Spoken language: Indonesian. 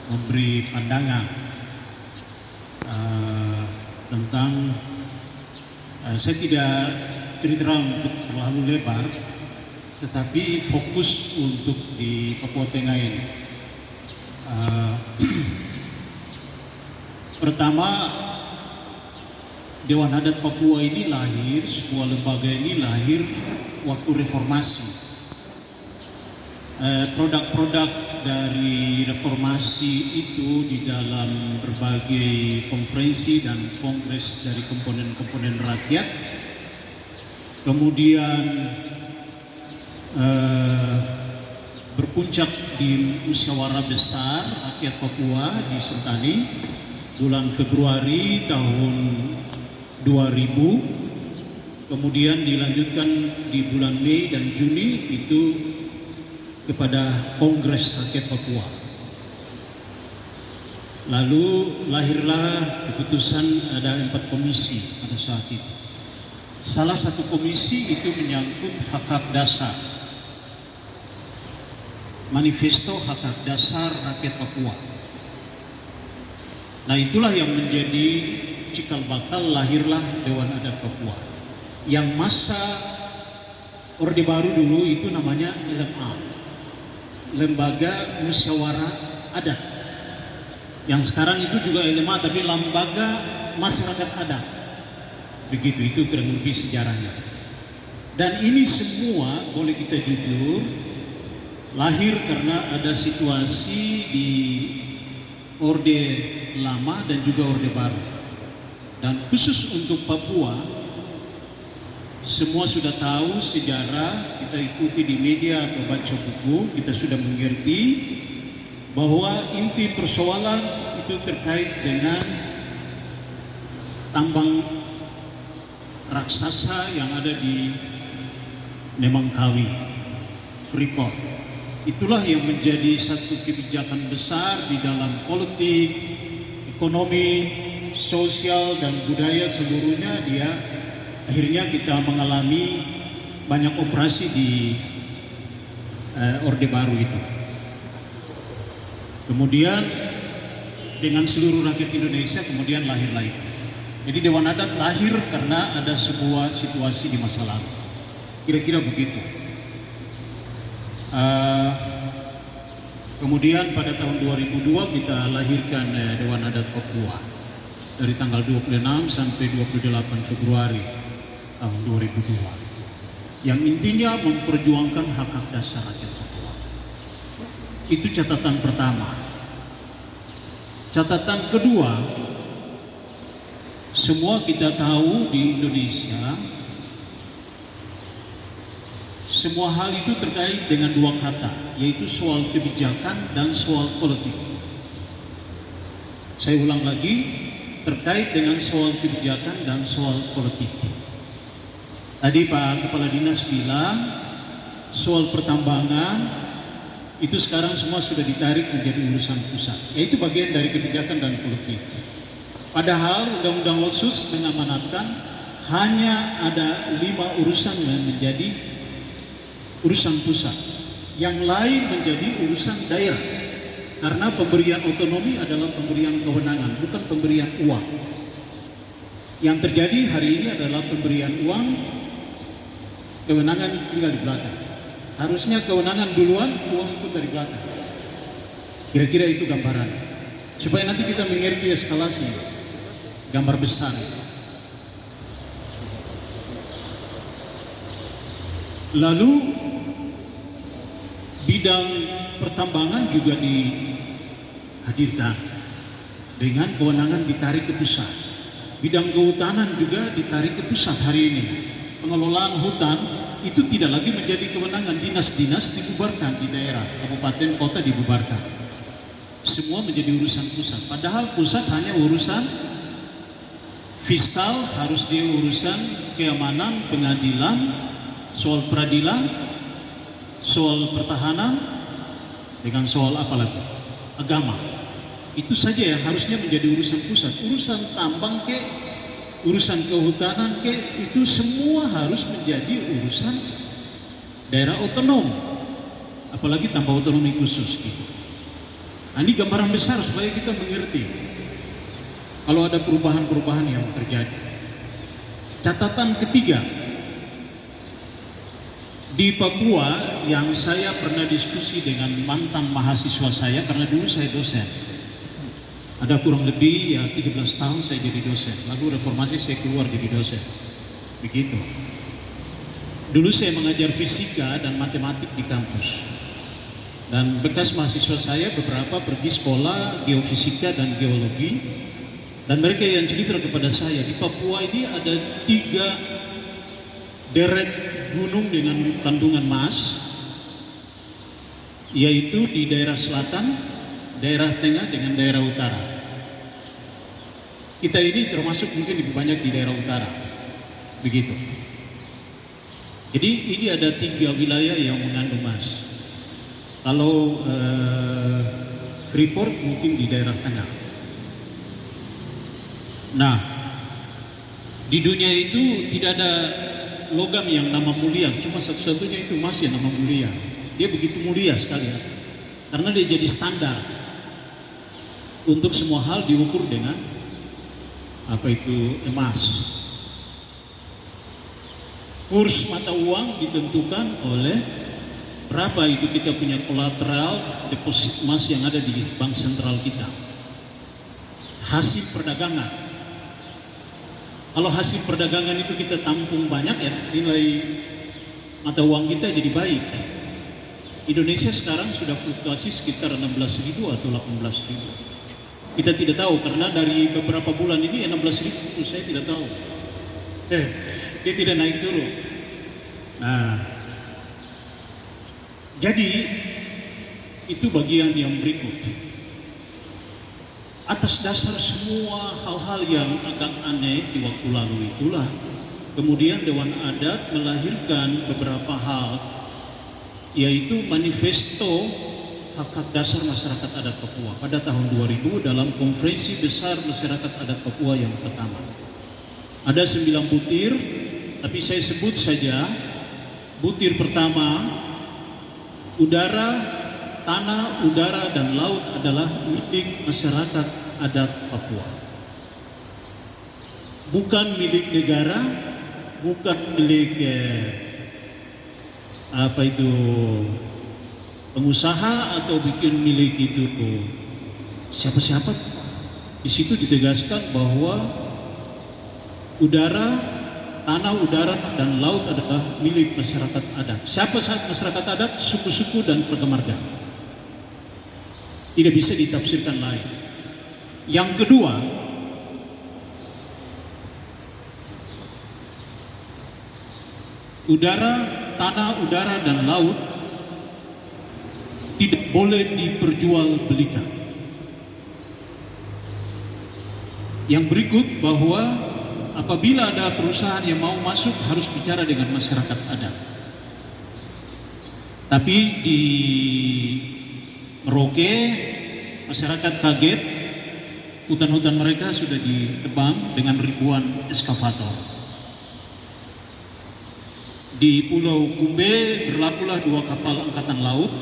memberi pandangan tentang saya tidak cerita untuk terlalu lebar, tetapi fokus untuk di Papua Tengah ini. Pertama, Dewan Adat Papua ini lahir, sebuah lembaga ini lahir waktu reformasi. Produk-produk dari reformasi itu di dalam berbagai konferensi dan kongres dari komponen-komponen rakyat, kemudian berpuncak di musyawarah besar rakyat Papua di Sentani bulan Februari tahun 2000, kemudian dilanjutkan di bulan Mei dan Juni itu kepada Kongres Rakyat Papua. Lalu lahirlah keputusan ada 4 komisi pada saat itu. Salah satu komisi itu menyangkut hak-hak dasar. Manifesto hak-hak dasar rakyat Papua. Nah, itulah yang menjadi cikal bakal lahirlah Dewan Adat Papua. Yang masa Orde Baru dulu itu namanya LMA. Lembaga Musyawarah Adat, yang sekarang itu juga LMA tapi Lembaga Masyarakat Adat. Begitu, itu kurang lebih sejarahnya. Dan ini semua boleh kita jujur lahir karena ada situasi di Orde Lama dan juga Orde Baru. Dan khusus untuk Papua, semua sudah tahu sejarah, kita ikuti di media atau baca buku, kita sudah mengerti bahwa inti persoalan itu terkait dengan tambang raksasa yang ada di Nemangkawi, Freeport. Itulah yang menjadi satu kebijakan besar di dalam politik, ekonomi, sosial, dan budaya seluruhnya. Akhirnya kita mengalami banyak operasi di Orde Baru itu. Kemudian dengan seluruh rakyat Indonesia kemudian lahir lagi. Jadi Dewan Adat lahir karena ada sebuah situasi di masa lalu. Kira-kira begitu. Kemudian pada tahun 2002 kita lahirkan Dewan Adat Papua dari tanggal 26 sampai 28 Februari tahun 2002, yang intinya memperjuangkan hak-hak dasar rakyat Papua. Itu catatan pertama. Catatan kedua, semua kita tahu di Indonesia semua hal itu terkait dengan 2 kata, yaitu soal kebijakan dan soal politik. Saya ulang lagi, terkait dengan soal kebijakan dan soal politik. Tadi Pak Kepala Dinas bilang soal pertambangan itu sekarang semua sudah ditarik menjadi urusan pusat. Itu bagian dari kebijakan dan politik. Padahal Undang-Undang Otsus mengamanatkan hanya ada 5 urusan yang menjadi urusan pusat. Yang lain menjadi urusan daerah. Karena pemberian otonomi adalah pemberian kewenangan, bukan pemberian uang. Yang terjadi hari ini adalah pemberian uang, kewenangan tinggal di belakang. Harusnya kewenangan duluan, uang ikut dari belakang. Kira-kira itu gambaran. Supaya nanti kita mengerti eskalasi, gambar besar. Lalu bidang pertambangan juga dihadirkan dengan kewenangan ditarik ke pusat. Bidang kehutanan juga ditarik ke pusat hari ini. Pengelolaan hutan itu tidak lagi menjadi kewenangan dinas-dinas, dibubarkan di daerah, kabupaten, kota dibubarkan. Semua menjadi urusan pusat. Padahal pusat hanya urusan fiskal, harus dia urusan keamanan, pengadilan, soal peradilan, soal pertahanan, dengan soal apa lagi? Agama. Itu saja yang harusnya menjadi urusan pusat. Urusan tambang urusan kehutanan itu semua harus menjadi urusan daerah otonom. Apalagi tambah otonomi khusus gitu. Nah, ini gambaran besar supaya kita mengerti kalau ada perubahan-perubahan yang terjadi. Catatan ketiga, di Papua yang saya pernah diskusi dengan mantan mahasiswa saya, karena dulu saya dosen. Ada kurang lebih ya 13 tahun saya jadi dosen. Lalu reformasi saya keluar jadi dosen. Begitu. Dulu saya mengajar fisika dan matematik di kampus. Dan bekas mahasiswa saya beberapa pergi sekolah geofisika dan geologi. Dan mereka yang cerita kepada saya, di Papua ini ada 3 deret gunung dengan kandungan emas, yaitu di daerah selatan, daerah tengah dengan daerah utara. Kita ini termasuk mungkin lebih banyak di daerah utara, begitu. Jadi ini ada 3 wilayah yang mengandung emas. Kalau Freeport mungkin di daerah tengah. Nah, di dunia itu tidak ada logam yang nama mulia, cuma satu-satunya itu emas yang nama mulia. Dia begitu mulia sekali ya, karena dia jadi standar untuk semua hal diukur dengan apa itu emas. Kurs mata uang ditentukan oleh berapa itu kita punya kolateral deposit emas yang ada di bank sentral kita. Hasil perdagangan. Kalau hasil perdagangan itu kita tampung banyak ya, nilai mata uang kita jadi baik. Indonesia sekarang sudah fluktuasi sekitar 16.000 atau 18.000. Kita tidak tahu karena dari beberapa bulan ini 16.000 saya tidak tahu. Dia tidak naik turun. Nah, jadi itu bagian yang berikut. Atas dasar semua hal-hal yang agak aneh di waktu lalu itulah, kemudian Dewan Adat melahirkan beberapa hal, yaitu Manifesto Hak-Hak Dasar Masyarakat Adat Papua pada tahun 2000 dalam Konferensi Besar Masyarakat Adat Papua yang pertama. Ada 9 butir, tapi saya sebut saja butir pertama, udara, tanah, udara, dan laut adalah milik masyarakat adat Papua. Bukan milik negara, bukan milik pengusaha atau bikin milik itu siapa-siapa. Di situ ditegaskan bahwa udara, tanah, udara, dan laut adalah milik masyarakat adat. Siapa masyarakat adat? Suku-suku dan pergemarga. Tidak bisa ditafsirkan lain. Yang kedua, udara, tanah, udara, dan laut tidak boleh diperjualbelikan. Yang berikut bahwa apabila ada perusahaan yang mau masuk harus bicara dengan masyarakat adat. Tapi di Merauke masyarakat kaget, hutan-hutan mereka sudah ditebang dengan ribuan eskavator. Di Pulau Kumbe berlakulah 2 kapal angkatan laut